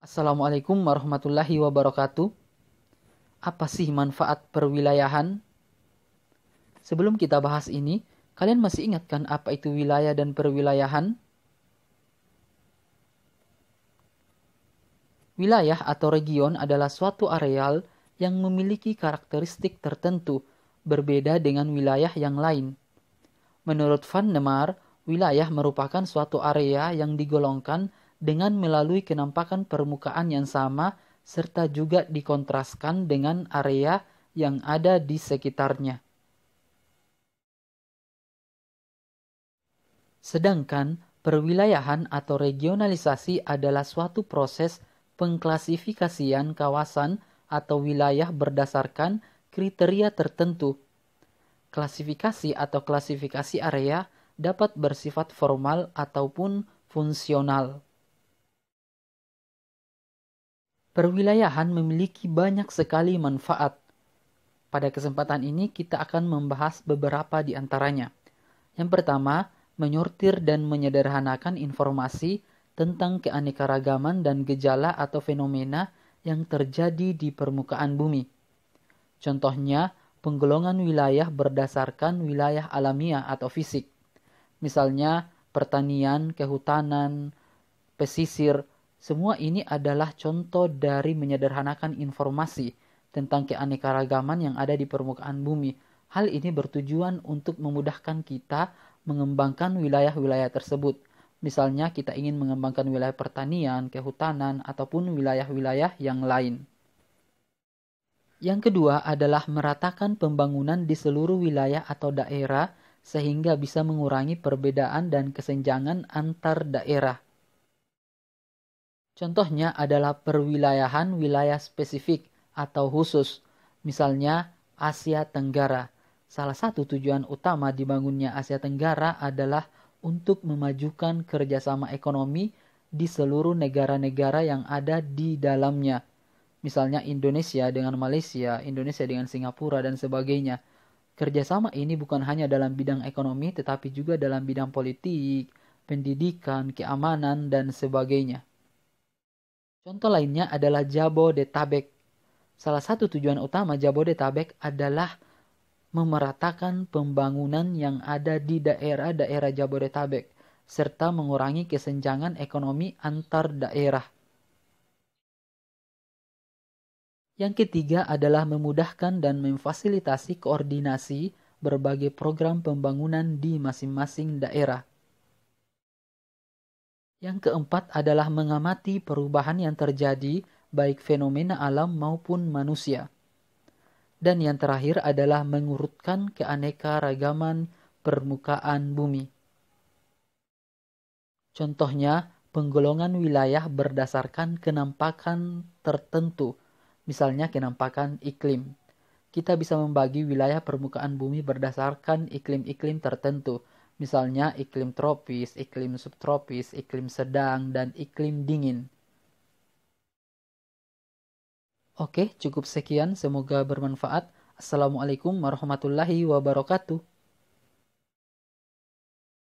Assalamualaikum warahmatullahi wabarakatuh. Apa sih manfaat perwilayahan? Sebelum kita bahas ini, kalian masih ingat kan apa itu wilayah dan perwilayahan? Wilayah atau region adalah suatu areal yang memiliki karakteristik tertentu, berbeda dengan wilayah yang lain. Menurut Van der Mar, wilayah merupakan suatu area yang digolongkan dengan melalui kenampakan permukaan yang sama serta juga dikontraskan dengan area yang ada di sekitarnya. Sedangkan perwilayahan atau regionalisasi adalah suatu proses pengklasifikasian kawasan atau wilayah berdasarkan kriteria tertentu. Klasifikasi atau klasifikasi area dapat bersifat formal ataupun fungsional. Perwilayahan memiliki banyak sekali manfaat. Pada kesempatan ini kita akan membahas beberapa di antaranya. Yang pertama, menyortir dan menyederhanakan informasi tentang keanekaragaman dan gejala atau fenomena yang terjadi di permukaan bumi. Contohnya, penggolongan wilayah berdasarkan wilayah alamiah atau fisik. Misalnya, pertanian, kehutanan, pesisir, semua ini adalah contoh dari menyederhanakan informasi tentang keanekaragaman yang ada di permukaan bumi. Hal ini bertujuan untuk memudahkan kita mengembangkan wilayah-wilayah tersebut. Misalnya kita ingin mengembangkan wilayah pertanian, kehutanan, ataupun wilayah-wilayah yang lain. Yang kedua adalah meratakan pembangunan di seluruh wilayah atau daerah sehingga bisa mengurangi perbedaan dan kesenjangan antar daerah. Contohnya adalah perwilayahan wilayah spesifik atau khusus, misalnya Asia Tenggara. Salah satu tujuan utama dibangunnya Asia Tenggara adalah untuk memajukan kerjasama ekonomi di seluruh negara-negara yang ada di dalamnya. Misalnya Indonesia dengan Malaysia, Indonesia dengan Singapura, dan sebagainya. Kerjasama ini bukan hanya dalam bidang ekonomi, tetapi juga dalam bidang politik, pendidikan, keamanan, dan sebagainya. Contoh lainnya adalah Jabodetabek. Salah satu tujuan utama Jabodetabek adalah memeratakan pembangunan yang ada di daerah-daerah Jabodetabek, serta mengurangi kesenjangan ekonomi antar daerah. Yang ketiga adalah memudahkan dan memfasilitasi koordinasi berbagai program pembangunan di masing-masing daerah. Yang keempat adalah mengamati perubahan yang terjadi baik fenomena alam maupun manusia. Dan yang terakhir adalah mengurutkan keanekaragaman permukaan bumi. Contohnya, penggolongan wilayah berdasarkan kenampakan tertentu, misalnya kenampakan iklim. Kita bisa membagi wilayah permukaan bumi berdasarkan iklim-iklim tertentu, misalnya iklim tropis, iklim subtropis, iklim sedang, dan iklim dingin. Oke, cukup sekian. Semoga bermanfaat. Assalamualaikum warahmatullahi wabarakatuh.